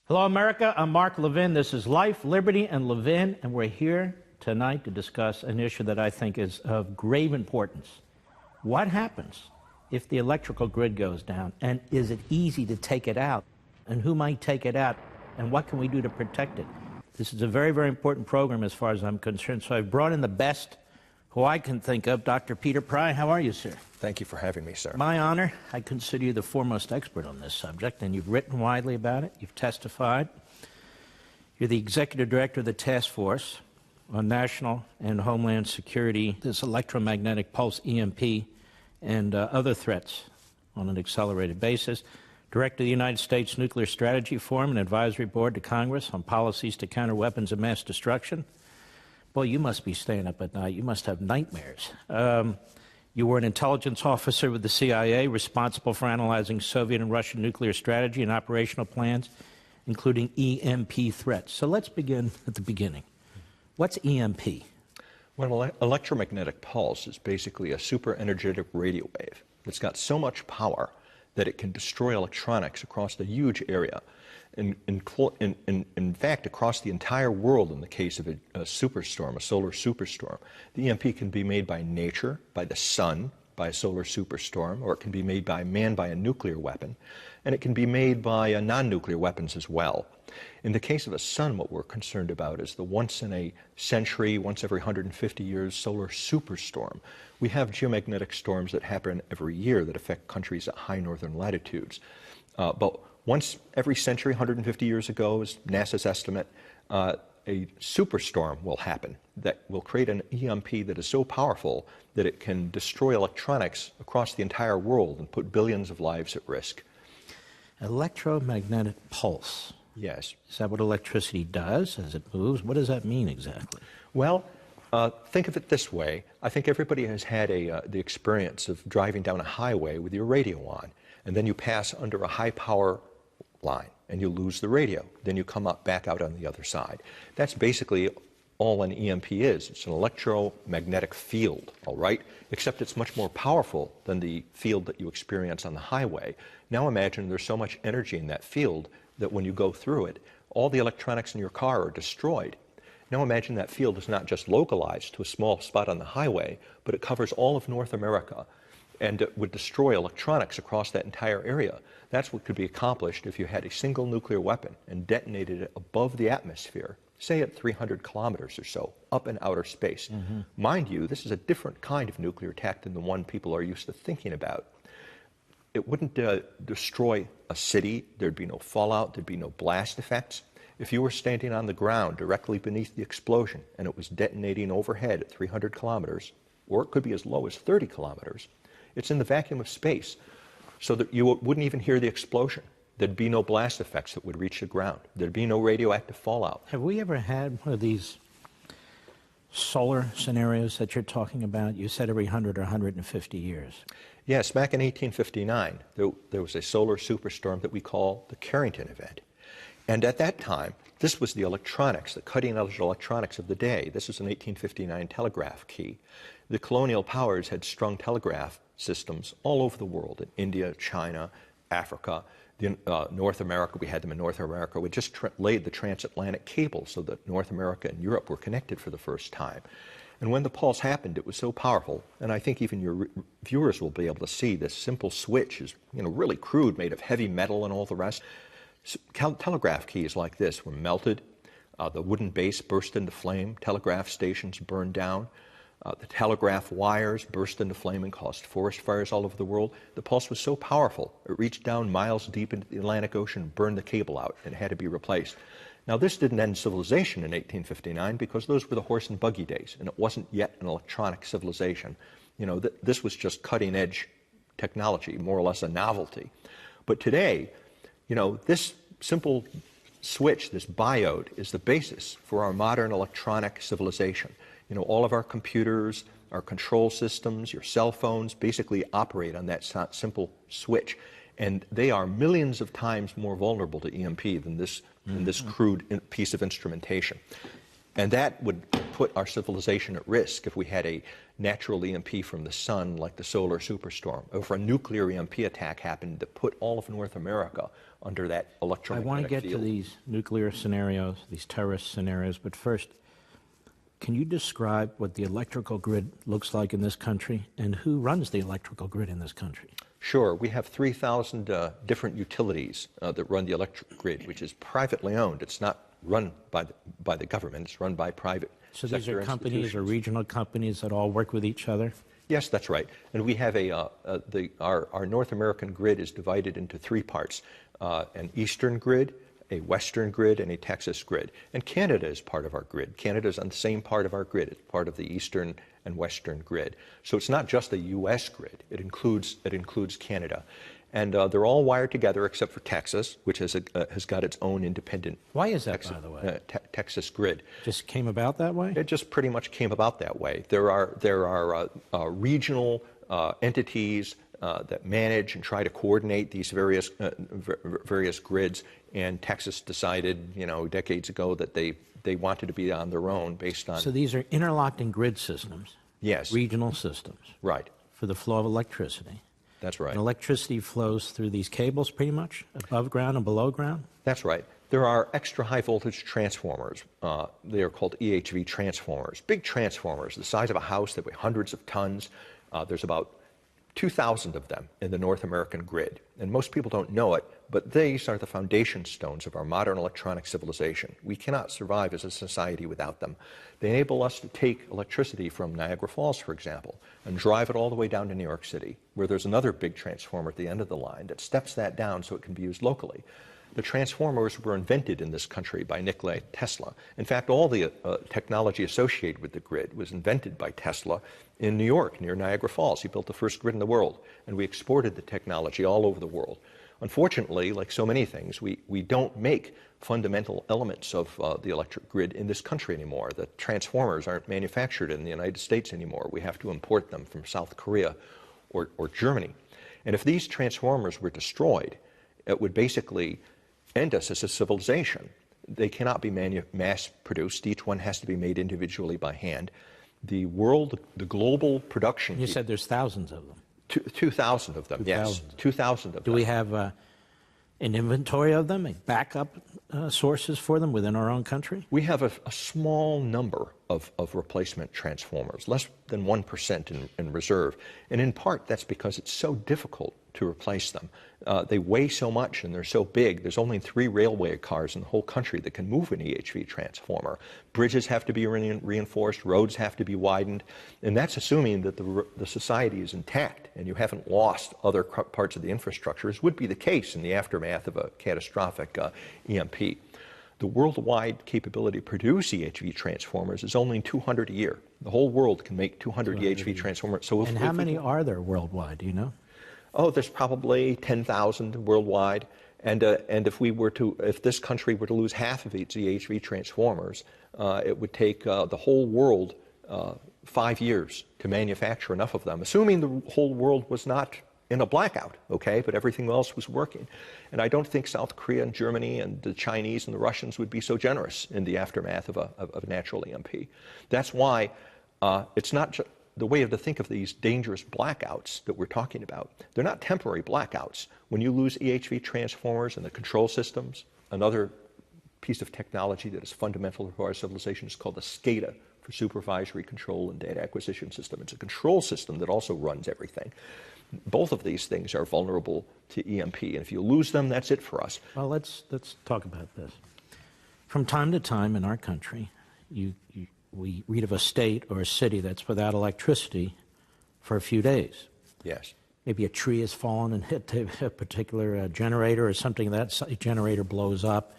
Hello, America. I'm Mark Levin. This is Life, Liberty, and Levin, and we're here tonight to discuss an issue that I think is of grave importance. What happens if the electrical grid goes down, and is it easy to take it out? And who might take it out, and what can we do to protect it? This is a very, very important program as far as I'm concerned, so I've brought in the best who I can think of. Dr. Peter Pry, how are you, sir? Thank you for having me, sir. My honor. I consider you the foremost expert on this subject, and you've written widely about it. You've testified. You're the executive director of the task force on national and homeland security, this electromagnetic pulse, EMP, and other threats on an accelerated basis. Director of the United States Nuclear Strategy Forum and Advisory Board to Congress on policies to counter weapons of mass destruction. Boy, you must be staying up at night. You must have nightmares. You were an intelligence officer with the CIA, responsible for analyzing Soviet and Russian nuclear strategy and operational plans, including EMP threats. So let's begin at the beginning. What's EMP? Well, electromagnetic pulse is basically a super energetic radio wave that's got so much power that it can destroy electronics across a huge area. In fact, across the entire world in the case of a superstorm, a solar superstorm. The EMP can be made by nature, by the sun, by a solar superstorm, or it can be made by man by a nuclear weapon, and it can be made by non-nuclear weapons as well. In the case of a sun, what we're concerned about is the once in a century, once every 150 years solar superstorm. We have geomagnetic storms that happen every year that affect countries at high northern latitudes. But once every century, 150 years ago, is NASA's estimate, a superstorm will happen that will create an EMP that is so powerful that it can destroy electronics across the entire world and put billions of lives at risk. Electromagnetic pulse. Yes. Is that what electricity does as it moves? What does that mean exactly? Well, think of it this way. I think everybody has had the experience of driving down a highway with your radio on, and then you pass under a high power line and you lose the radio. Then you come back out on the other side. That's basically all an EMP is. It's an electromagnetic field, all right? Except it's much more powerful than the field that you experience on the highway. Now imagine there's so much energy in that field that when you go through it, all the electronics in your car are destroyed. Now imagine that field is not just localized to a small spot on the highway, but it covers all of North America, and it would destroy electronics across that entire area. That's what could be accomplished if you had a single nuclear weapon and detonated it above the atmosphere, say at 300 kilometers or so, up in outer space. Mm-hmm. Mind you, this is a different kind of nuclear attack than the one people are used to thinking about. It wouldn't destroy a city. There'd be no fallout. There'd be no blast effects. If you were standing on the ground directly beneath the explosion and it was detonating overhead at 300 kilometers, or it could be as low as 30 kilometers, it's in the vacuum of space, so that you wouldn't even hear the explosion. There'd be no blast effects that would reach the ground. There'd be no radioactive fallout. Have we ever had one of these solar scenarios that you're talking about? You said every 100 or 150 years. Yes, back in 1859, there was a solar superstorm that we call the Carrington event. And at that time, this was the electronics, the cutting-edge electronics of the day. This was an 1859 telegraph key. The colonial powers had strung telegraph systems all over the world, in India, China, Africa, North America. We had them in North America. We just laid the transatlantic cable so that North America and Europe were connected for the first time. And when the pulse happened, it was so powerful, and I think even your viewers will be able to see this simple switch is, really crude, made of heavy metal and all the rest. So, telegraph keys like this were melted. The wooden base burst into flame. Telegraph stations burned down. The telegraph wires burst into flame and caused forest fires all over the world. The pulse was so powerful, it reached down miles deep into the Atlantic Ocean, burned the cable out, and it had to be replaced. Now, this didn't end civilization in 1859 because those were the horse and buggy days, and it wasn't yet an electronic civilization. This was just cutting-edge technology, more or less a novelty. But today, this simple switch, this biode, is the basis for our modern electronic civilization. You know, all of our computers, our control systems, your cell phones basically operate on that simple switch. And they are millions of times more vulnerable to EMP than this crude piece of instrumentation. And that would put our civilization at risk if we had a natural EMP from the sun, like the solar superstorm, or if a nuclear EMP attack happened that put all of North America under that electromagnetic I want to get field. to these nuclear scenarios, these terrorist scenarios, but first, can you describe what the electrical grid looks like in this country and who runs the electrical grid in this country? Sure. We have 3,000 different utilities that run the electric grid, which is privately owned. It's not run by the government. It's run by private So sector these are companies or institutions. regional companies that all work with each other? Yes, that's right. And we have our North American grid is divided into three parts, an eastern grid, a western grid, and a Texas grid. And Canada is part of our grid. Canada is on the same part of our grid. It's part of the eastern and western grid. So it's not just a U.S. grid. It includes Canada. And they're all wired together except for Texas, which has got its own independent. Why is that, by the way? Texas grid. Just came about that way? It just pretty much came about that way. There are regional entities that manage and try to coordinate these various grids. And Texas decided, you know, decades ago that they wanted to be on their own based on. So these are interlocking grid systems. Yes. Regional systems. Right. For the flow of electricity. That's right. And electricity flows through these cables pretty much, above ground and below ground? That's right. There are extra high voltage transformers. They are called EHV transformers. Big transformers, the size of a house that weigh hundreds of tons. There's about 2,000 of them in the North American grid. And most people don't know it, but these are the foundation stones of our modern electronic civilization. We cannot survive as a society without them. They enable us to take electricity from Niagara Falls, for example, and drive it all the way down to New York City, where there's another big transformer at the end of the line that steps that down so it can be used locally. The transformers were invented in this country by Nikola Tesla. In fact, all the technology associated with the grid was invented by Tesla in New York, near Niagara Falls. He built the first grid in the world, and we exported the technology all over the world. Unfortunately, like so many things, we don't make fundamental elements of the electric grid in this country anymore. The transformers aren't manufactured in the United States anymore. We have to import them from South Korea or Germany. And if these transformers were destroyed, it would basically end us as a civilization. They cannot be mass-produced. Each one has to be made individually by hand. The global production. You said there's thousands of them. 2,000 of them, yes. 2,000 of them. Do we have an inventory of them, backup sources for them within our own country? We have a small number of replacement transformers, less than 1% in reserve. And in part, that's because it's so difficult to replace them. They weigh so much and they're so big. There's only 3 railway cars in the whole country that can move an EHV transformer. Bridges have to be reinforced, roads have to be widened, and that's assuming that the society is intact and you haven't lost other parts of the infrastructure, as would be the case in the aftermath of a catastrophic EMP. The worldwide capability to produce EHV transformers is only 200 a year. The whole world can make 200 EHV transformers. So and how many are there worldwide, do you know? Oh, there's probably 10,000 worldwide. And if this country were to lose half of its EHV transformers, it would take the whole world 5 years to manufacture enough of them, assuming the whole world was not in a blackout, okay, but everything else was working. And I don't think South Korea and Germany and the Chinese and the Russians would be so generous in the aftermath of a natural EMP. That's why it's not just the way to think of these dangerous blackouts that we're talking about. They're not temporary blackouts. When you lose EHV transformers and the control systems, another piece of technology that is fundamental to our civilization is called the SCADA, for Supervisory Control and Data Acquisition System. It's a control system that also runs everything. Both of these things are vulnerable to EMP, and if you lose them, that's it for us. Well, let's talk about this. From time to time in our country, we read of a state or a city that's without electricity for a few days. Yes. Maybe a tree has fallen and hit a particular generator or something, that generator blows up,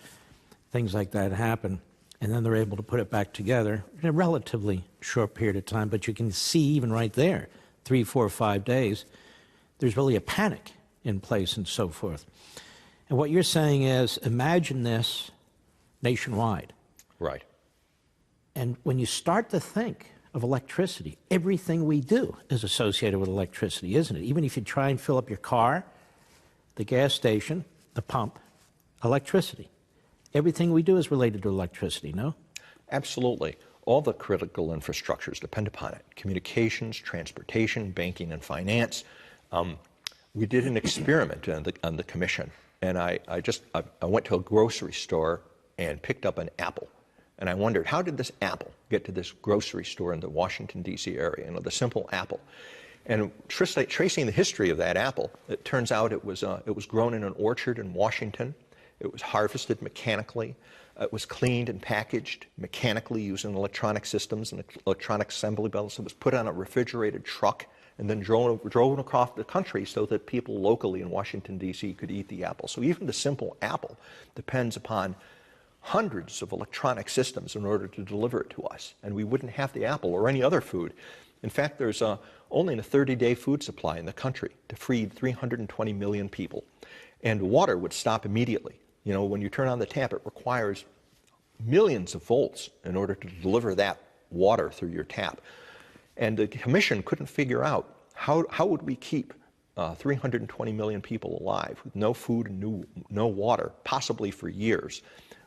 things like that happen, and then they're able to put it back together in a relatively short period of time. But you can see even right there, 3, 4, 5 days, there's really a panic in place and so forth. And what you're saying is, imagine this nationwide. Right. And when you start to think of electricity. Everything we do is associated with electricity, isn't it? Even if you try and fill up your car, the gas station, the pump, electricity. Everything we do is related to electricity, no? Absolutely. All the critical infrastructures depend upon it. Communications, transportation, banking, and finance. We did an experiment on the commission, and I went to a grocery store and picked up an apple. And I wondered, how did this apple get to this grocery store in the Washington, D.C. area? The simple apple. And tracing the history of that apple, it turns out it was grown in an orchard in Washington. It was harvested mechanically. It was cleaned and packaged mechanically using electronic systems and electronic assembly belts. It was put on a refrigerated truck and then drove across the country so that people locally in Washington, D.C. could eat the apple. So even the simple apple depends upon hundreds of electronic systems in order to deliver it to us. And we wouldn't have the apple or any other food. In fact, there's only a 30-day food supply in the country to feed 320 million people. And water would stop immediately. When you turn on the tap, it requires millions of volts in order to deliver that water through your tap. And the commission couldn't figure out how would we keep 320 million people alive with no food and no water, possibly for years.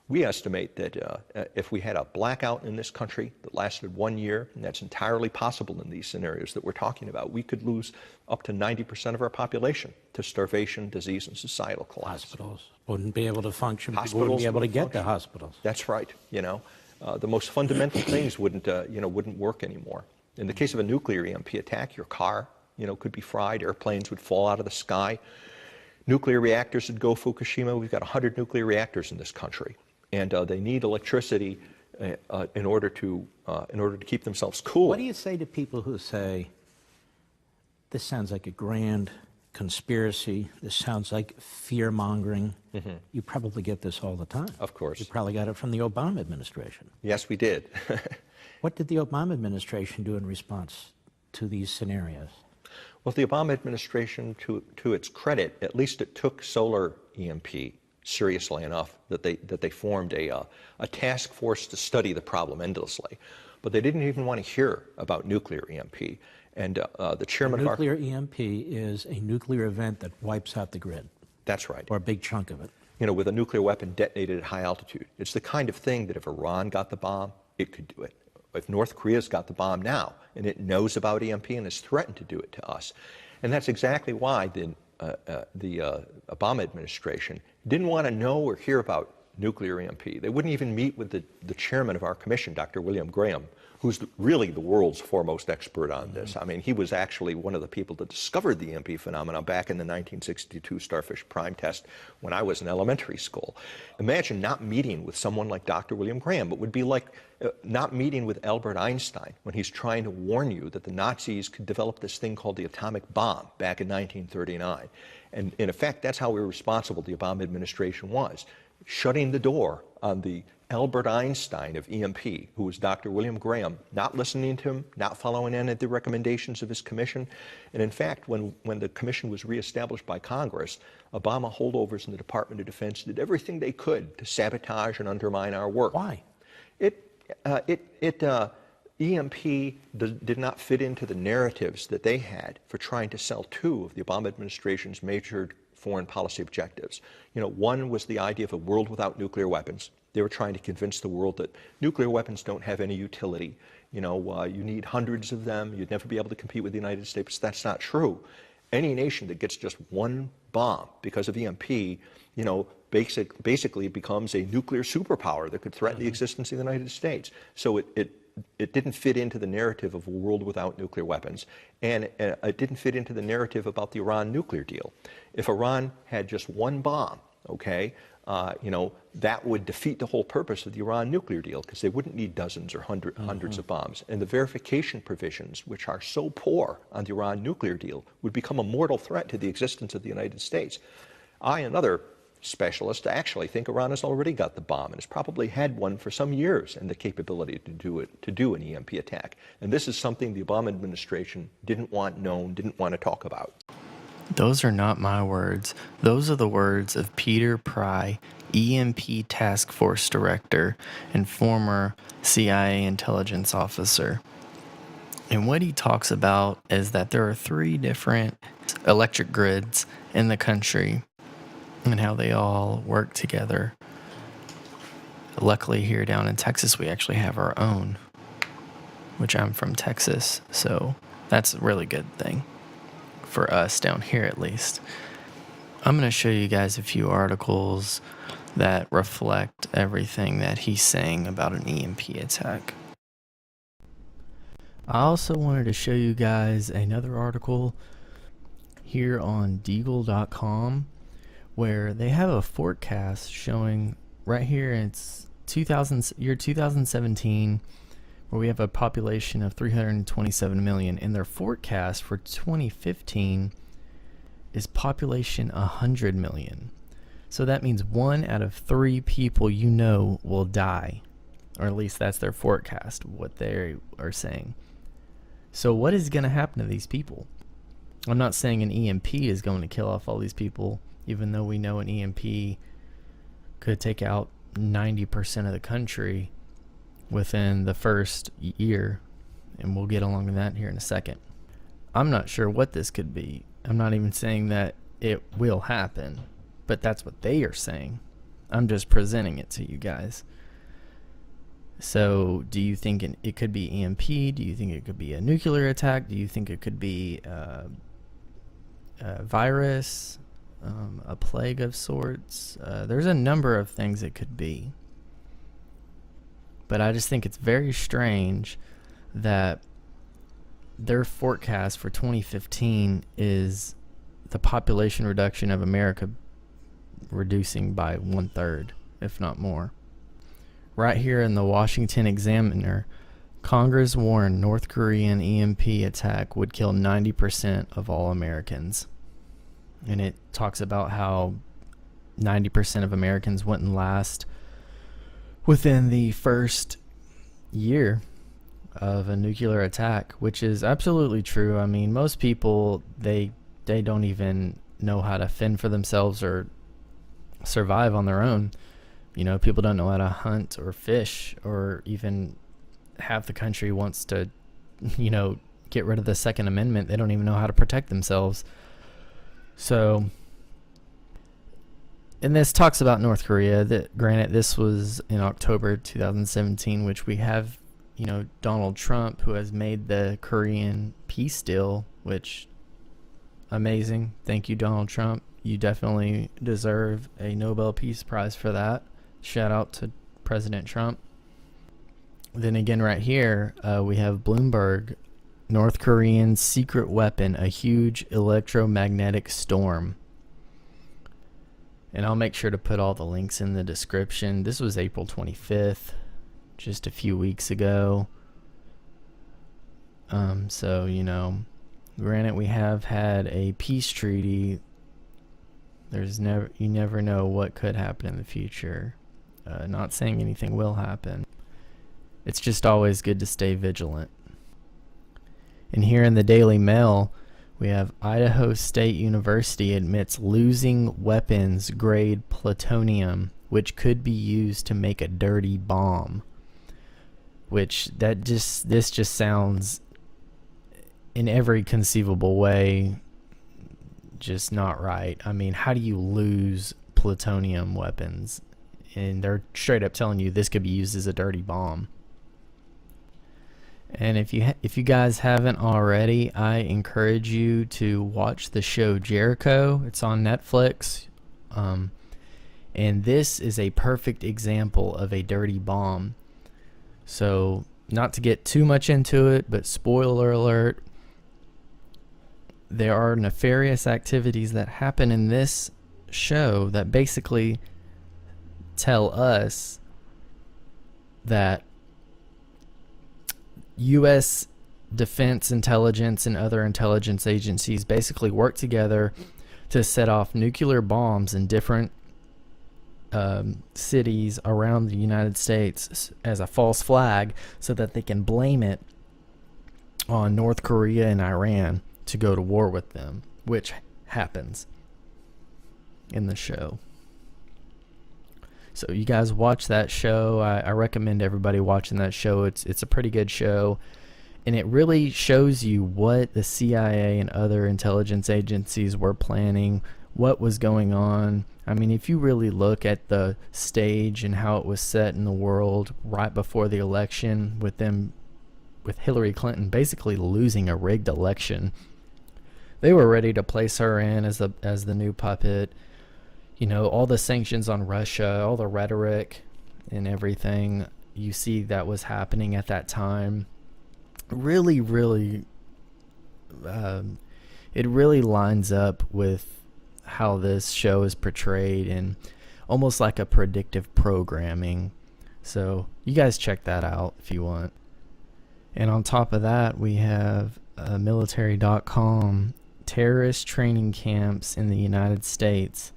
We estimate that if we had a blackout in this country that lasted 1 year, and that's entirely possible in these scenarios that we're talking about, we could lose up to 90% of our population to starvation, disease, and societal collapse. Hospitals wouldn't be able to function. People Hospitals wouldn't be able to wouldn't get function. to hospitals. That's right. The most fundamental things wouldn't work anymore. In the case of a nuclear EMP attack, your car, could be fried. Airplanes would fall out of the sky. Nuclear reactors would go Fukushima. We've got 100 nuclear reactors in this country, and they need electricity in order to keep themselves cool. What do you say to people who say, this sounds like a grand conspiracy, this sounds like fear-mongering? Mm-hmm. You probably get this all the time. Of course. You probably got it from the Obama administration. Yes, we did. What did the Obama administration do in response to these scenarios? Well, the Obama administration, to its credit, at least it took solar EMP seriously enough that they formed a task force to study the problem endlessly. But they didn't even want to hear about nuclear EMP. And the chairman nuclear EMP is a nuclear event that wipes out the grid. That's right. Or a big chunk of it. With a nuclear weapon detonated at high altitude. It's the kind of thing that if Iran got the bomb, it could do it. If North Korea's got the bomb now, and it knows about EMP and has threatened to do it to us. And that's exactly why the Obama administration didn't want to know or hear about nuclear EMP. They wouldn't even meet with the chairman of our commission, Dr. William Graham, who's really the world's foremost expert on this. I mean, he was actually one of the people that discovered the EMP phenomenon back in the 1962 Starfish Prime test when I was in elementary school. Imagine not meeting with someone like Dr. William Graham. It would be like not meeting with Albert Einstein when he's trying to warn you that the Nazis could develop this thing called the atomic bomb back in 1939. And in effect, that's how irresponsible the Obama administration was, shutting the door on the Albert Einstein of EMP, who was Dr. William Graham, not listening to him, not following any of the recommendations of his commission. And in fact, when the commission was reestablished by Congress, Obama holdovers in the Department of Defense did everything they could to sabotage and undermine our work. Why? EMP did not fit into the narratives that they had for trying to sell two of the Obama administration's major foreign policy objectives. One was the idea of a world without nuclear weapons. They were trying to convince the world that nuclear weapons don't have any utility. You need hundreds of them. You'd never be able to compete with the United States. That's not true. Any nation that gets just one bomb because of EMP, basically becomes a nuclear superpower that could threaten the existence of the United States. So it didn't fit into the narrative of a world without nuclear weapons, and it didn't fit into the narrative about the Iran nuclear deal. If Iran had just one bomb, that would defeat the whole purpose of the Iran nuclear deal, because they wouldn't need dozens or hundreds of bombs. And the verification provisions, which are so poor on the Iran nuclear deal, would become a mortal threat to the existence of the United States. I and other specialists actually think Iran has already got the bomb and has probably had one for some years and the capability to do an EMP attack. And this is something the Obama administration didn't want known, didn't want to talk about. Those are not my words. Those are the words of Peter Pry, EMP Task Force Director and former CIA intelligence officer. And what he talks about is that there are 3 different electric grids in the country and how they all work together. Luckily, here down in Texas, we actually have our own, which I'm from Texas, so that's a really good thing for us down here at least. I'm going to show you guys a few articles that reflect everything that he's saying about an EMP attack. I also wanted to show you guys another article here on Deagal.com where they have a forecast showing right here, it's year 2017, where we have a population of 327 million, and their forecast for 2015 is population 100 million. So that means 1 out of 3 people you know will die, or at least that's their forecast, what they are saying. So what is going to happen to these people? I'm not saying an EMP is going to kill off all these people, even though we know an EMP could take out 90% of the country within the first year, and we'll get along to that here in a second. I'm not sure what this could be. I'm not even saying that it will happen, but that's what they are saying. I'm just presenting it to you guys. So do you think it could be EMP? Do you think it could be a nuclear attack? Do you think it could be a virus, a plague of sorts? There's a number of things it could be. But I just think it's very strange that their forecast for 2015 is the population reduction of America reducing by 1/3, if not more. Right here in the Washington Examiner, Congress warned North Korean EMP attack would kill 90% of all Americans. And it talks about how 90% of Americans wouldn't last within the first year of a nuclear attack, which is absolutely true. I mean, most people, they don't even know how to fend for themselves or survive on their own. You know, people don't know how to hunt or fish, or even half the country wants to, you know, get rid of the Second Amendment. They don't even know how to protect themselves. So, and this talks about North Korea. That, granted, this was in October 2017, which we have, you know, Donald Trump, who has made the Korean peace deal, which, amazing. Thank you, Donald Trump. You definitely deserve a Nobel Peace Prize for that. Shout out to President Trump. Then again, right here, we have Bloomberg. North Korean secret weapon, a huge electromagnetic storm. And I'll make sure to put all the links in the description. This was April 25th, just a few weeks ago. So, you know, granted, we have had a peace treaty. You never know what could happen in the future. Not saying anything will happen. It's just always good to stay vigilant. And here in the Daily Mail, we have Idaho State University admits losing weapons grade plutonium, which could be used to make a dirty bomb. This just sounds, in every conceivable way, just not right. I mean, how do you lose plutonium weapons? And they're straight up telling you this could be used as a dirty bomb. And if you guys haven't already, I encourage you to watch the show Jericho. It's on Netflix. And this is a perfect example of a dirty bomb. So, not to get too much into it, but spoiler alert, there are nefarious activities that happen in this show that basically tell us that U.S. defense intelligence and other intelligence agencies basically work together to set off nuclear bombs in different cities around the United States as a false flag, so that they can blame it on North Korea and Iran to go to war with them, which happens in the show. So you guys watch that show. I recommend everybody watching that show. It's a pretty good show. And it really shows you what the CIA and other intelligence agencies were planning, what was going on. I mean, if you really look at the stage and how it was set in the world right before the election, with Hillary Clinton basically losing a rigged election, they were ready to place her in as the new puppet. You know, all the sanctions on Russia, all the rhetoric and everything, you see that was happening at that time. Really, really, it really lines up with how this show is portrayed, and almost like a predictive programming. So you guys check that out if you want. And on top of that, we have Military.com, terrorist training camps in the United States,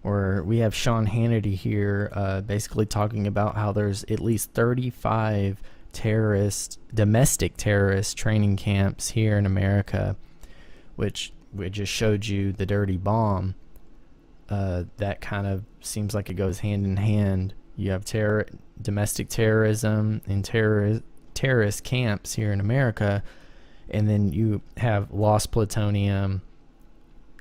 where we have Sean Hannity here basically talking about how there's at least 35 domestic terrorist training camps here in America, which we just showed you the dirty bomb. That kind of seems like it goes hand in hand. You have domestic terrorism and terrorist camps here in America, and then you have lost plutonium,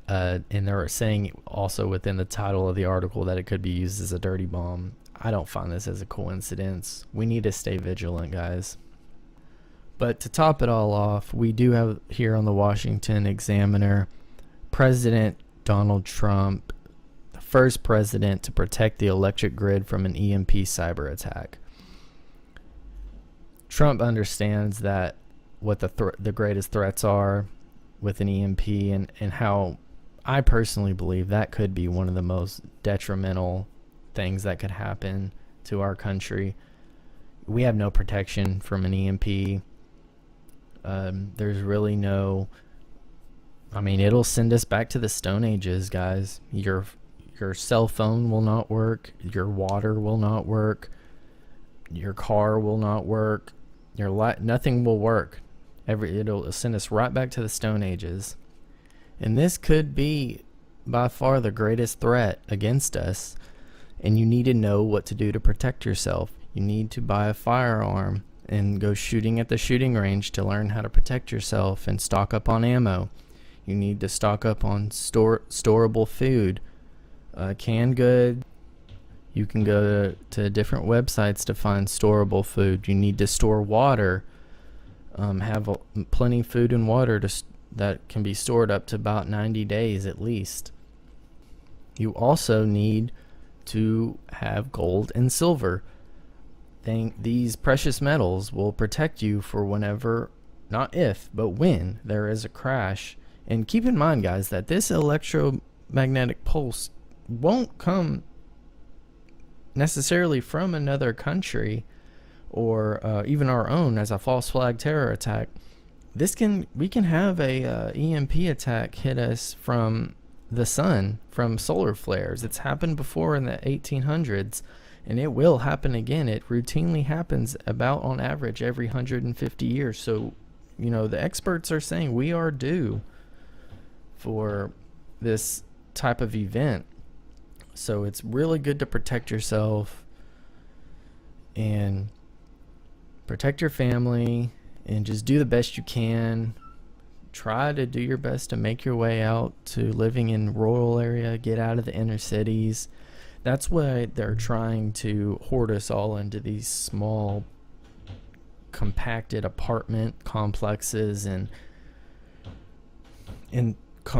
and they're saying also within the title of the article that it could be used as a dirty bomb. I don't find this as a coincidence. We need to stay vigilant, guys. But to top it all off, we do have here on the Washington Examiner, President Donald Trump, the first president to protect the electric grid from an EMP cyber attack. Trump understands that what the greatest threats are with an EMP, and how I personally believe that could be one of the most detrimental things that could happen to our country. We have no protection from an EMP. There's really no, I mean, it'll send us back to the Stone Ages, guys. Your cell phone will not work. Your water will not work. Your car will not work. Nothing will work. It'll send us right back to the Stone Ages. And this could be by far the greatest threat against us. And you need to know what to do to protect yourself. You need to buy a firearm and go shooting at the shooting range to learn how to protect yourself and stock up on ammo. You need to stock up on storable food, canned good. You can go to different websites to find storable food. You need to store water. Have plenty of food and water that can be stored up to about 90 days at least. You also need to have gold and silver. These precious metals will protect you for whenever, not if, but when there is a crash. And keep in mind, guys, that this electromagnetic pulse won't come necessarily from another country or even our own as a false flag terror attack. We can have a EMP attack hit us from the sun, from solar flares. It's happened before in the 1800s, and it will happen again. It routinely happens about on average every 150 years. So, you know, the experts are saying we are due for this type of event. So it's really good to protect yourself and protect your family and just do the best you can. Try to do your best to make your way out to living in rural area, get out of the inner cities. That's why they're trying to hoard us all into these small, compacted apartment complexes and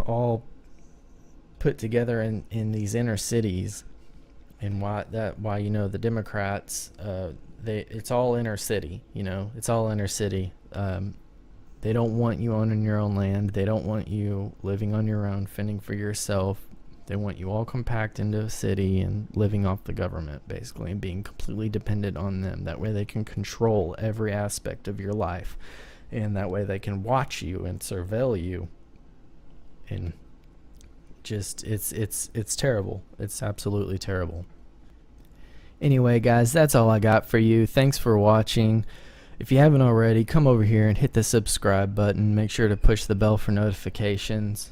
all put together in these inner cities. And why you know the Democrats, it's all inner city. You know, it's all inner city. They don't want you owning your own land. They don't want you living on your own, fending for yourself. They want you all compact into a city and living off the government, basically, and being completely dependent on them. That way they can control every aspect of your life. And that way they can watch you and surveil you. And just, it's terrible. It's absolutely terrible. Anyway, guys, that's all I got for you. Thanks for watching. If you haven't already, come over here and hit the subscribe button. Make sure to push the bell for notifications.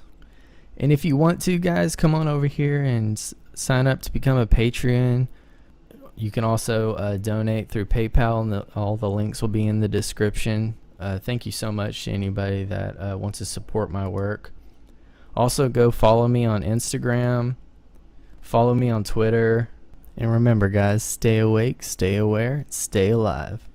And if you want to, guys, come on over here and sign up to become a Patreon. You can also donate through PayPal, and all the links will be in the description. thank you so much to anybody that wants to support my work. Also, go follow me on Instagram, follow me on Twitter, and remember, guys, stay awake, stay aware, stay alive.